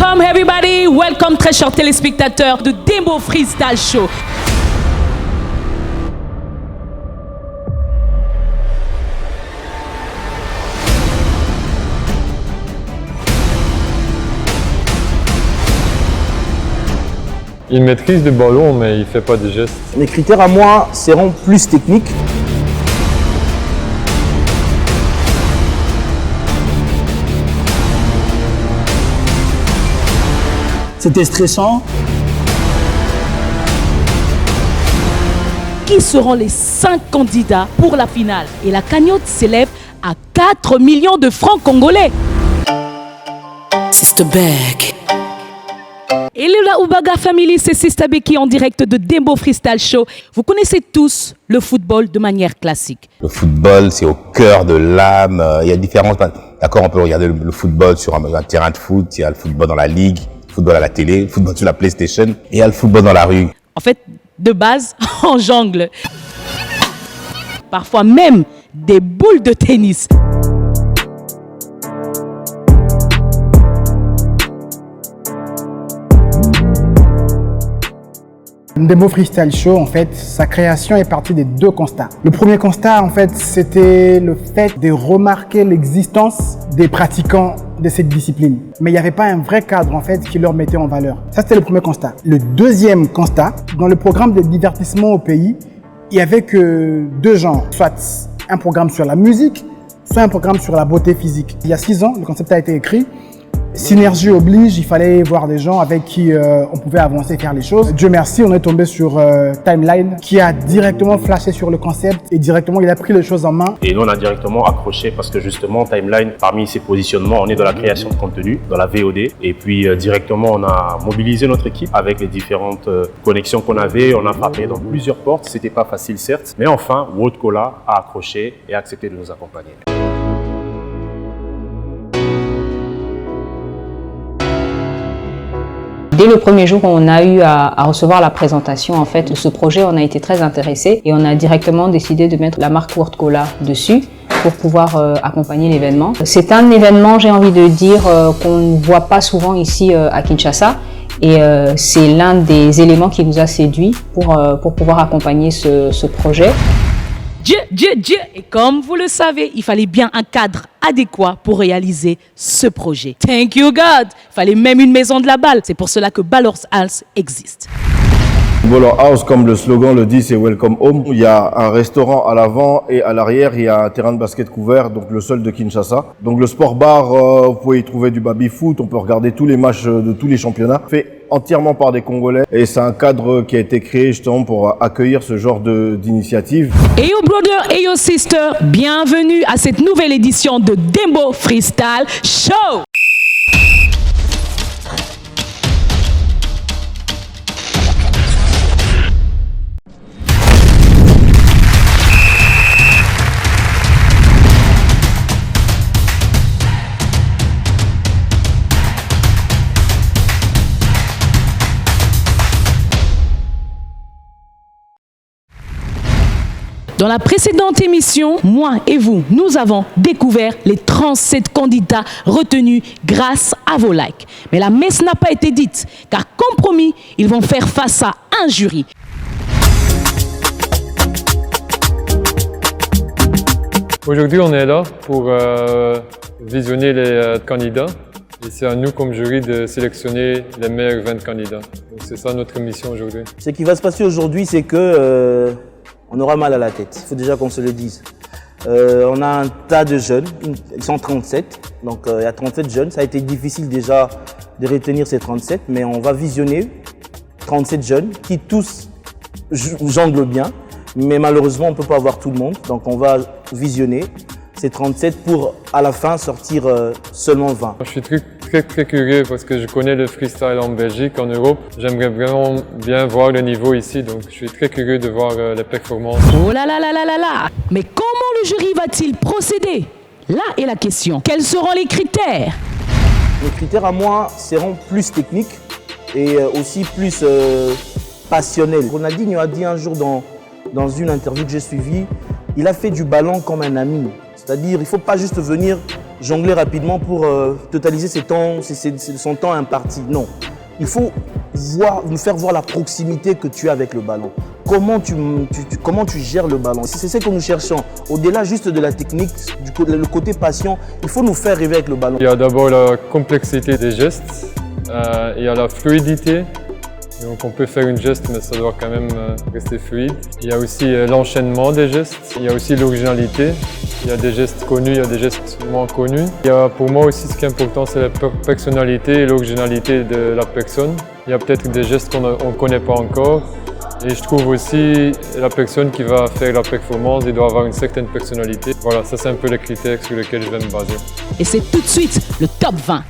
Welcome everybody, welcome très chers téléspectateurs de Dembo Freestyle Show. Il maîtrise le ballon, mais il ne fait pas de gestes. Mes critères à moi seront plus techniques. C'était stressant. Qui seront les 5 candidats pour la finale? Et la cagnotte s'élève à 4 millions de francs congolais. Sister Beck. Et la Oubaga Family, c'est Sister Becky en direct de Dembo Freestyle Show. Vous connaissez tous le football de manière classique. Le football, c'est au cœur de l'âme. Il y a différents... D'accord, on peut regarder le football sur un terrain de foot. Il y a le football dans la ligue, le football à la télé, le football sur la PlayStation. Et il y a le football dans la rue. En fait, de base, on jongle. Parfois même des boules de tennis. Dembo Freestyle Show, en fait, sa création est partie des 2 constats. Le premier constat, en fait, c'était le fait de remarquer l'existence des pratiquants de cette discipline. Mais il n'y avait pas un vrai cadre, en fait, qui leur mettait en valeur. Ça, c'était le premier constat. Le deuxième constat, dans le programme de divertissement au pays, il n'y avait que 2 genres. Soit un programme sur la musique, soit un programme sur la beauté physique. Il y a 6 ans, le concept a été écrit. Synergie oblige, il fallait voir des gens avec qui on pouvait avancer et faire les choses. Dieu merci, on est tombé sur Timeline qui a directement flashé sur le concept et directement il a pris les choses en main. Et nous on a directement accroché parce que justement Timeline, parmi ses positionnements, on est dans la création de contenu, dans la VOD. Et puis directement on a mobilisé notre équipe avec les différentes connexions qu'on avait. On a frappé dans plusieurs portes, c'était pas facile certes. Mais enfin, World Cola a accroché et a accepté de nous accompagner. Dès le premier jour où on a eu à recevoir la présentation en fait de ce projet, on a été très intéressés et on a directement décidé de mettre la marque World Cola dessus pour pouvoir accompagner l'événement. C'est un événement, j'ai envie de dire, qu'on ne voit pas souvent ici à Kinshasa et c'est l'un des éléments qui nous a séduits pour pouvoir accompagner ce projet. Et comme vous le savez, il fallait bien un cadre adéquat pour réaliser ce projet. Thank you God! Il fallait même une maison de la balle. C'est pour cela que Ballers House existe. Baller House, comme le slogan le dit, c'est Welcome Home. Il y a un restaurant à l'avant et à l'arrière, il y a un terrain de basket couvert, donc le seul de Kinshasa. Donc le sport bar, vous pouvez y trouver du baby-foot, on peut regarder tous les matchs de tous les championnats. Fait entièrement par des Congolais et c'est un cadre qui a été créé justement pour accueillir ce genre d'initiative. Et yo brother et yo sister, bienvenue à cette nouvelle édition de Dembo Freestyle Show. Dans la précédente émission, moi et vous, nous avons découvert les 37 candidats retenus grâce à vos likes. Mais la messe n'a pas été dite, car comme promis, ils vont faire face à un jury. Aujourd'hui, on est là pour visionner les candidats. Et c'est à nous, comme jury, de sélectionner les meilleurs 20 candidats. Donc c'est ça notre mission aujourd'hui. Ce qui va se passer aujourd'hui, c'est que on aura mal à la tête. Il faut déjà qu'on se le dise. On a un tas de jeunes, ils sont 37, donc il y a 37 jeunes. Ça a été difficile déjà de retenir ces 37, mais on va visionner 37 jeunes qui tous jonglent bien, mais malheureusement on ne peut pas avoir tout le monde. Donc on va visionner ces 37 pour à la fin sortir seulement 20. Je suis très curieux parce que je connais le freestyle en Belgique, en Europe. J'aimerais vraiment bien voir le niveau ici, donc je suis très curieux de voir les performances. Oh là là là là là là! Mais comment le jury va-t-il procéder? Là est la question. Quels seront les critères? Les critères à moi seront plus techniques et aussi plus passionnels. Ronaldinho a dit un jour dans une interview que j'ai suivie, il a fait du ballon comme un ami. C'est-à-dire, il ne faut pas juste venir jongler rapidement pour totaliser son temps imparti. Non. Il faut nous faire voir la proximité que tu as avec le ballon. Comment tu gères le ballon. C'est ce que nous cherchons. Au-delà juste de la technique, le côté passion, il faut nous faire rêver avec le ballon. Il y a d'abord la complexité des gestes, il y a la fluidité. Donc on peut faire une geste, mais ça doit quand même rester fluide. Il y a aussi l'enchaînement des gestes, il y a aussi l'originalité. Il y a des gestes connus, il y a des gestes moins connus. Il y a, pour moi aussi, ce qui est important, c'est la personnalité et l'originalité de la personne. Il y a peut-être des gestes qu'on ne connaît pas encore. Et je trouve aussi la personne qui va faire la performance, il doit avoir une certaine personnalité. Voilà, ça c'est un peu les critères sur lesquels je vais me baser. Et c'est tout de suite le top 20.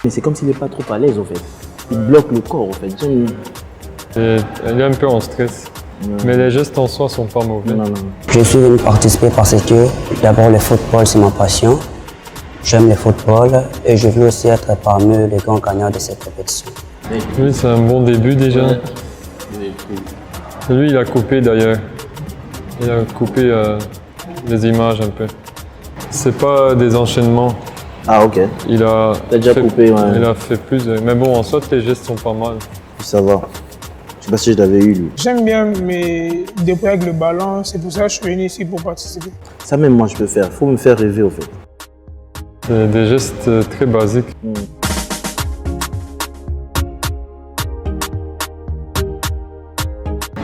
Mais c'est comme s'il n'est pas trop à l'aise en fait. Il bloque le corps en fait. Et il est un peu en stress. Mais les gestes en soi sont pas mauvais. Non. Je suis venu participer parce que d'abord le football c'est ma passion. J'aime le football et je veux aussi être parmi les grands gagnants de cette compétition. Oui, c'est un bon début déjà. Lui, il a coupé d'ailleurs. Il a coupé les images un peu. C'est pas des enchaînements. Ah ok. Il a déjà coupé, ouais. Il a fait plus. Mais bon, en soi, les gestes sont pas mal. Ça va. Je sais pas si je l'avais eu lui. J'aime bien me débrouiller avec le ballon, c'est pour ça que je suis venu ici pour participer. Ça même moi je peux faire. Faut me faire rêver au fait. C'est des gestes très basiques.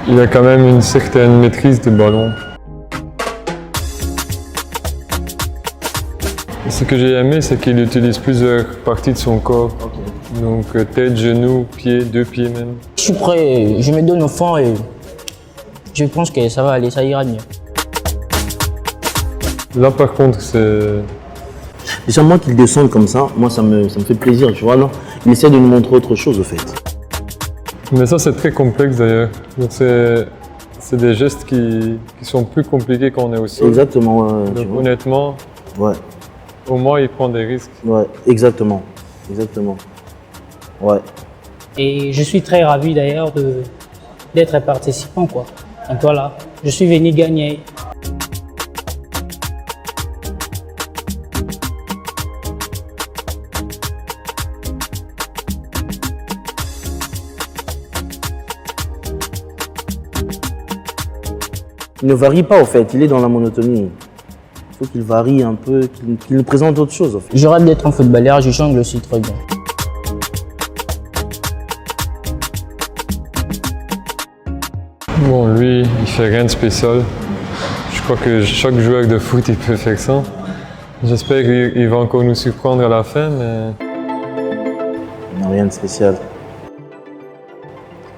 Il a quand même une certaine maîtrise du ballon. Ce que j'ai aimé, c'est qu'il utilise plusieurs parties de son corps. Donc tête, genoux, pieds, 2 pieds même. Je suis prêt, je me donne au fond et je pense que ça va aller, ça ira mieux. Là par contre, c'est... Déjà moi qu'il descende comme ça, moi ça me fait plaisir, tu vois là. Il essaie de nous montrer autre chose au fait. Mais ça c'est très complexe d'ailleurs. Donc c'est des gestes qui sont plus compliqués quand on est au sol. Exactement, ouais. Donc honnêtement, ouais. Au moins il prend des risques. Ouais, exactement. Ouais. Et je suis très ravi d'ailleurs d'être participant quoi. Donc voilà, je suis venu gagner. Il ne varie pas au fait, il est dans la monotonie. Il faut qu'il varie un peu, qu'il nous présente autre chose. En fait. Je rêve d'être un footballeur, je jongle aussi très bien. Bon, lui, il fait rien de spécial. Je crois que chaque joueur de foot, il peut faire ça. J'espère qu'il va encore nous surprendre à la fin, mais... Non, rien de spécial.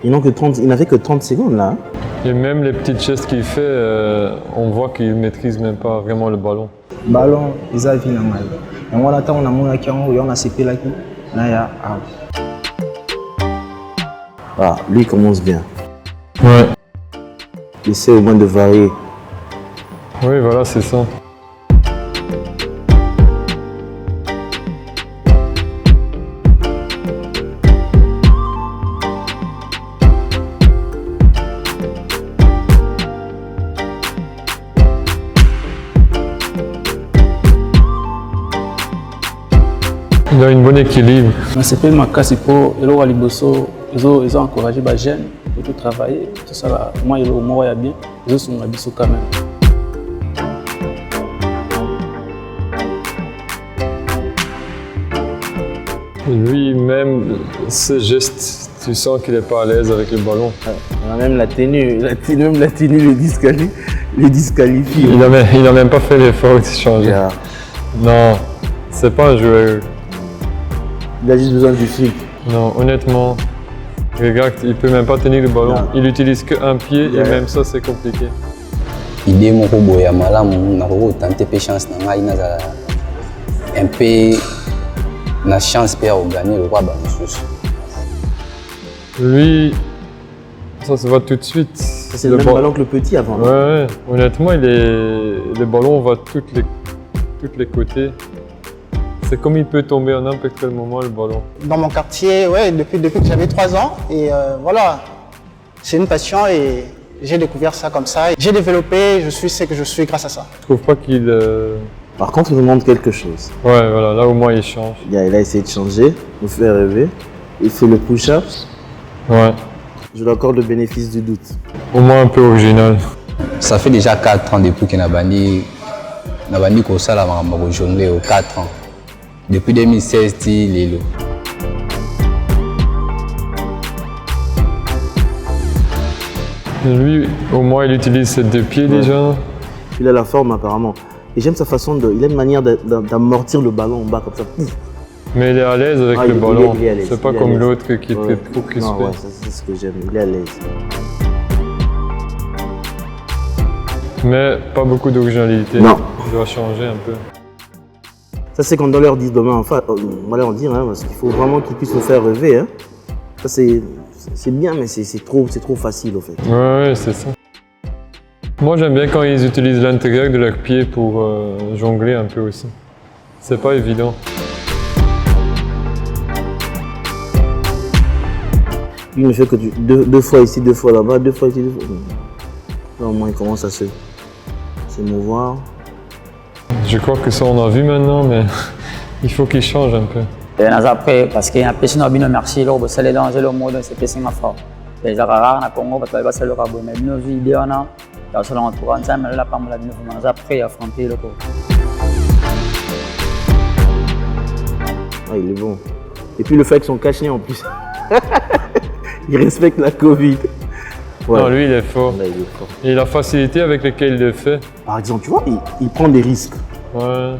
Il n'avait que 30 secondes là. Hein. Et même les petites gestes qu'il fait, on voit qu'il ne maîtrise même pas vraiment le ballon. Ballon, ils ont vu normal. Et on attend, on a mon acquérant, on a CP là. Là, ah, lui il commence bien. Ouais. Il essaie au moins de varier. Oui, voilà, c'est ça. Il a une bonne équilibre. C'est pas ma casse pour le Waliboso, ils ont encouragé les jeunes pour tout travailler, tout ça là. Moi, il y a bien, ils sont habitués quand même. Lui-même, ses gestes, tu sens qu'il n'est pas à l'aise avec le ballon. Même la tenue le disqualifie. Il n'a même pas fait l'effort de changer. Yeah. Non, c'est pas un joueur. Il a juste besoin du fric. Non, honnêtement, regarde, il peut même pas tenir le ballon. Yeah. Il utilise qu'un pied et même ça, c'est compliqué. Idée mon robot ya malamu na robot tenter pe chance na ngai na un peu na chance pour gagner le roi Bamusus. Lui, ça se voit tout de suite. C'est le même ballon que le petit avant. Ouais, honnêtement, le ballon va toutes tous les côtés. C'est comme il peut tomber à n'importe quel moment le ballon. Dans mon quartier, ouais, depuis que j'avais 3 ans. Et voilà, c'est une passion et j'ai découvert ça comme ça. J'ai développé, je suis ce que je suis grâce à ça. Je trouve pas qu'il... Par contre, il nous montre quelque chose. Ouais, voilà, là au moins il change. Il a essayé de changer, nous fait rêver. Il fait le push-up. Ouais. Je lui accorde le bénéfice du doute. Au moins un peu original. Ça fait déjà 4 ans depuis qu'il a banni ça là, on jonglé aux 4 ans. Depuis 2016, il est là. Lui, au moins, il utilise ses 2 pieds déjà. Il a la forme apparemment. Et j'aime sa façon de... Il a une manière d'amortir le ballon en bas comme ça. Pouf. Mais il est à l'aise avec le ballon. C'est pas comme l'autre qui est Ouais. trop crispé. Non, ouais, c'est ce que j'aime. Il est à l'aise. Mais pas beaucoup d'originalité. Non. Il doit changer un peu. Ça, c'est quand on doit leur dire demain. Enfin, on va leur dire, hein, parce qu'il faut vraiment qu'ils puissent nous faire rêver. Hein. Ça, c'est bien, mais c'est trop facile, au fait. Ouais, c'est ça. Moi, j'aime bien quand ils utilisent l'intérieur de leur pied pour jongler un peu aussi. C'est pas évident. Il ne fait que deux fois ici, 2 fois là-bas, 2 fois ici, 2 fois. Là, au moins, il commence à se mouvoir. Je crois que ça, on a vu maintenant, mais il faut qu'il change un peu. Après, parce qu'il y a des personnes qui ont merci, là, ça les danger le mot de ces personnes à faire. Les Arabes, na Congo, parce que là, c'est le rabot. Mais nous, vidéo, on a, dans ce entourant, ça, mais là, pas mal de nous, après, affronter le corps. Ah, il est bon. Et puis le fait qu'ils sont cachés en plus. Il respecte la Covid. Ouais. Non, lui, il est fort. Là, il est fort. Et la facilité avec laquelle il le fait. Par exemple, tu vois, il prend des risques. Ouais.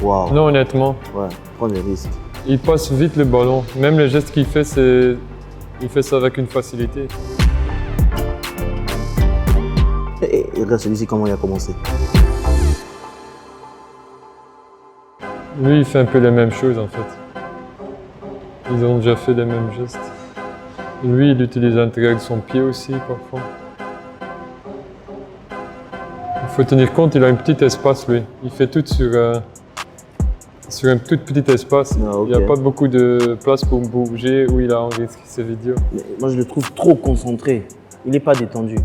Waouh. Non, honnêtement. Ouais, il prend des risques. Il passe vite le ballon. Même le geste qu'il fait, il fait ça avec une facilité. Et regarde celui-ci, comment il a commencé. Lui, il fait un peu les mêmes choses en fait. Ils ont déjà fait les mêmes gestes. Lui, il utilise l'intérieur de son pied aussi parfois. Il faut tenir compte, il a un petit espace lui. Il fait tout sur un tout petit espace. Ah, okay. Il n'y a pas beaucoup de place pour bouger où il a enregistré ses vidéos. Mais moi, je le trouve trop concentré. Il n'est pas détendu.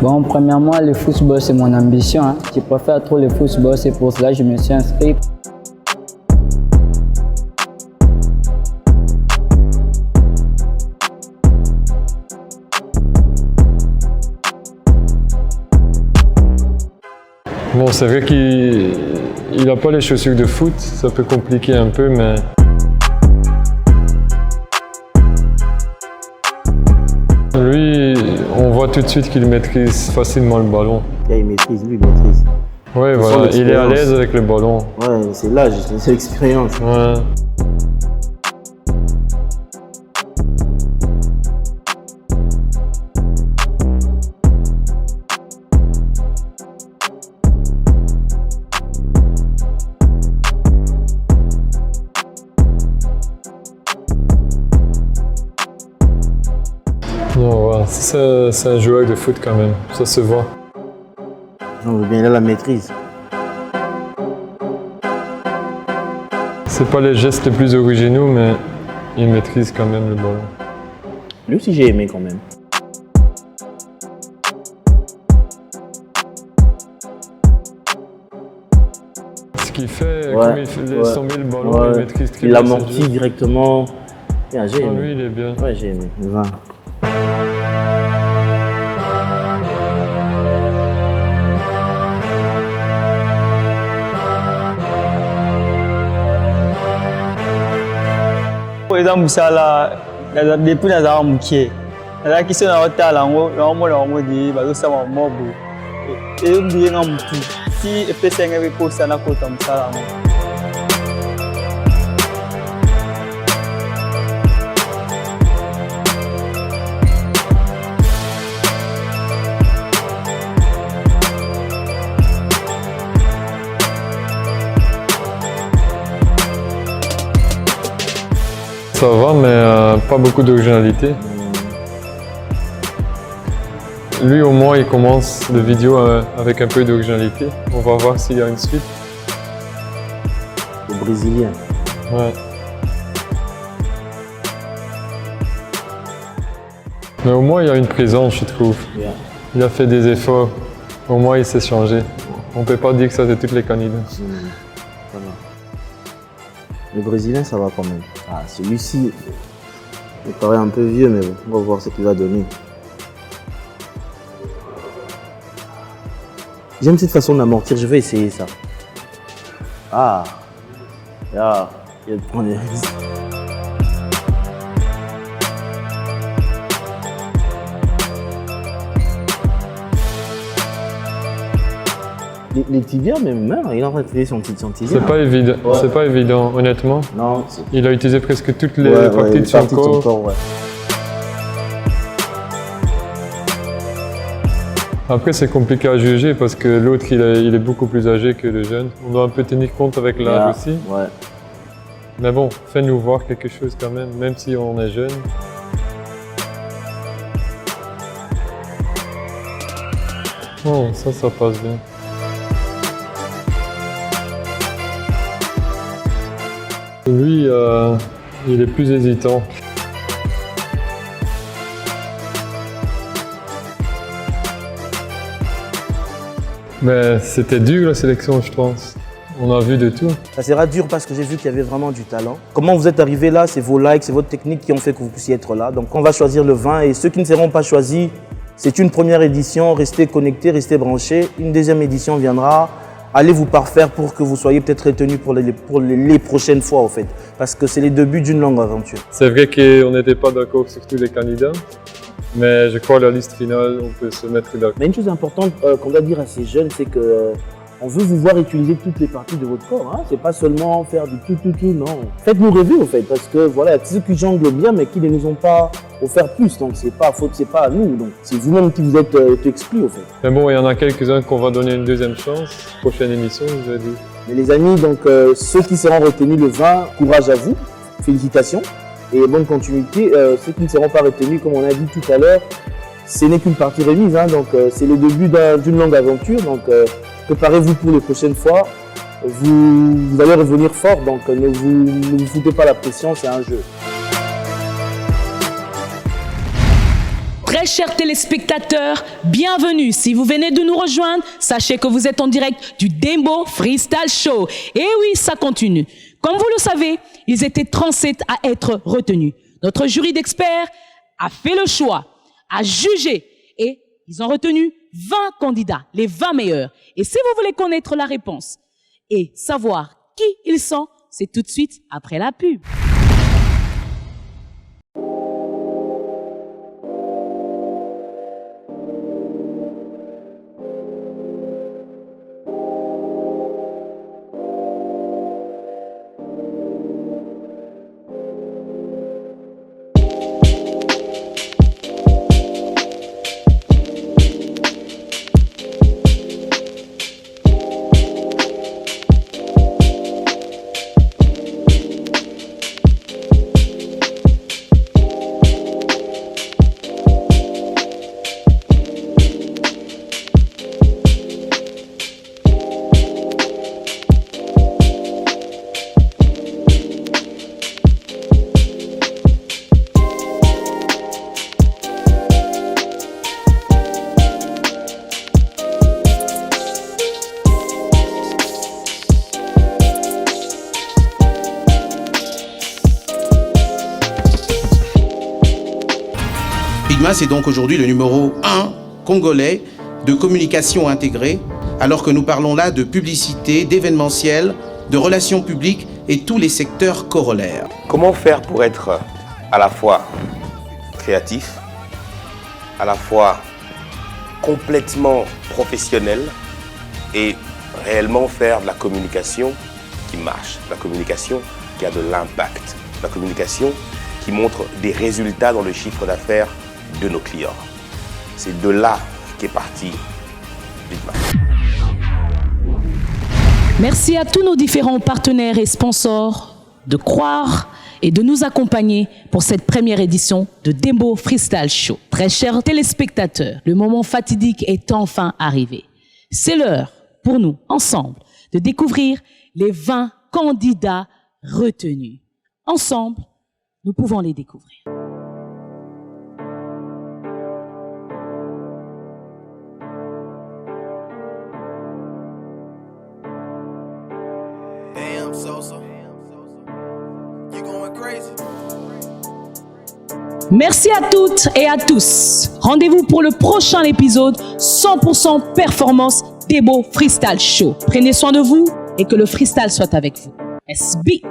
Bon, premièrement, le football, c'est mon ambition. Hein. Je préfère trop le football, c'est pour cela que je me suis inscrit. Bon, c'est vrai qu'il n'a pas les chaussures de foot, ça peut compliquer un peu, mais... Lui, on voit tout de suite qu'il maîtrise facilement le ballon. Là, il maîtrise, lui, il maîtrise. Ouais, voilà, il est à l'aise avec le ballon. Ouais, c'est l'âge, c'est l'expérience. Ouais. Non, ouais, c'est un joueur de foot quand même, ça se voit. Non, bien, il a la maîtrise. C'est pas les gestes les plus originaux, mais il maîtrise quand même le ballon. Lui aussi, j'ai aimé quand même. Ce qu'il fait, comme il laisse tomber le ballon, il maîtrise très bien. Il ses amortit gestes. directement. Bien, j'ai aimé. Lui, il est bien. Ouais, j'ai aimé. 20. eza mosala depuis nazala mokie nazalaki so na otala yango naomona yango de bazosala mobo eyobiyenga motu si epesa yanga eposa nakota mosala yango. Ça va, mais pas beaucoup d'originalité. Lui, au moins, il commence la vidéo avec un peu d'originalité. On va voir s'il y a une suite. brésilien. Ouais. Mais au moins, il y a une présence, je trouve. Yeah. Il a fait des efforts. Au moins, il s'est changé. On ne peut pas dire que ça, c'est tous les candidats. Ça va. Le brésilien, ça va quand même. Ah, celui-ci, il paraît un peu vieux, mais bon, on va voir ce qu'il va donner. J'aime cette façon d'amortir, je vais essayer ça. Ah, là, il va prendre des risques. Les tibias, même, il est en train de créer son tibia. C'est pas évident, ouais. C'est pas évident, honnêtement. Non. Il a utilisé presque toutes les parties de son corps. Ouais. Après, c'est compliqué à juger parce que l'autre, il est beaucoup plus âgé que le jeune. On doit un peu tenir compte avec l'âge aussi. Ouais. Mais bon, fais-nous voir quelque chose quand même si on est jeune. Oh, ça passe bien. Lui, il est plus hésitant. Mais c'était dur la sélection, je pense. On a vu de tout. Ça sera dur parce que j'ai vu qu'il y avait vraiment du talent. Comment vous êtes arrivé là, c'est vos likes, c'est votre technique qui ont fait que vous puissiez être là. Donc on va choisir le 20 et ceux qui ne seront pas choisis, c'est une première édition, restez connectés, restez branchés. Une deuxième édition viendra. Allez vous parfaire pour que vous soyez peut-être retenus pour les prochaines fois, en fait. Parce que c'est les débuts d'une longue aventure. C'est vrai qu'on n'était pas d'accord sur tous les candidats, mais je crois que la liste finale, on peut se mettre d'accord. Mais une chose importante qu'on doit dire à ces jeunes, c'est que on veut vous voir utiliser toutes les parties de votre corps. Hein. C'est pas seulement faire du tout, non. Faites-nous rêver, en fait, parce que voilà, il y a ceux qui jonglent bien, mais qui ne nous ont pas offert plus. Donc c'est pas à nous. Donc c'est vous-même qui vous êtes exclus, en fait. Mais bon, il y en a quelques-uns qu'on va donner une deuxième chance. Prochaine émission, je vous ai dit. Mais les amis, donc ceux qui seront retenus le 20, courage à vous, félicitations et bonne continuité. Ceux qui ne seront pas retenus, comme on a dit tout à l'heure, ce n'est qu'une partie remise. Hein. Donc c'est le début d'une longue aventure. Donc préparez-vous pour les prochaines fois. Vous allez revenir fort, donc ne vous foutez pas la pression, c'est un jeu. Très chers téléspectateurs, bienvenue. Si vous venez de nous rejoindre, sachez que vous êtes en direct du Dembo Freestyle Show. Et oui, ça continue. Comme vous le savez, ils étaient 37 à être retenus. Notre jury d'experts a fait le choix, a jugé et ils ont retenu 20 candidats, les 20 meilleurs. Et si vous voulez connaître la réponse et savoir qui ils sont, c'est tout de suite après la pub. C'est donc aujourd'hui le numéro 1 congolais de communication intégrée, alors que nous parlons là de publicité, d'événementiel, de relations publiques et tous les secteurs corollaires. Comment faire pour être à la fois créatif, à la fois complètement professionnel et réellement faire de la communication qui marche, la communication qui a de l'impact, la communication qui montre des résultats dans le chiffre d'affaires de nos clients. C'est de là qu'est parti Bitmax. Merci à tous nos différents partenaires et sponsors de croire et de nous accompagner pour cette première édition de Dembo Freestyle Show. Très chers téléspectateurs, le moment fatidique est enfin arrivé. C'est l'heure pour nous, ensemble, de découvrir les 20 candidats retenus. Ensemble, nous pouvons les découvrir. Damn, Sosa. You going crazy. Merci à toutes et à tous. Rendez-vous pour le prochain épisode 100% performance Debo Freestyle Show. Prenez soin de vous et que le freestyle soit avec vous. SB.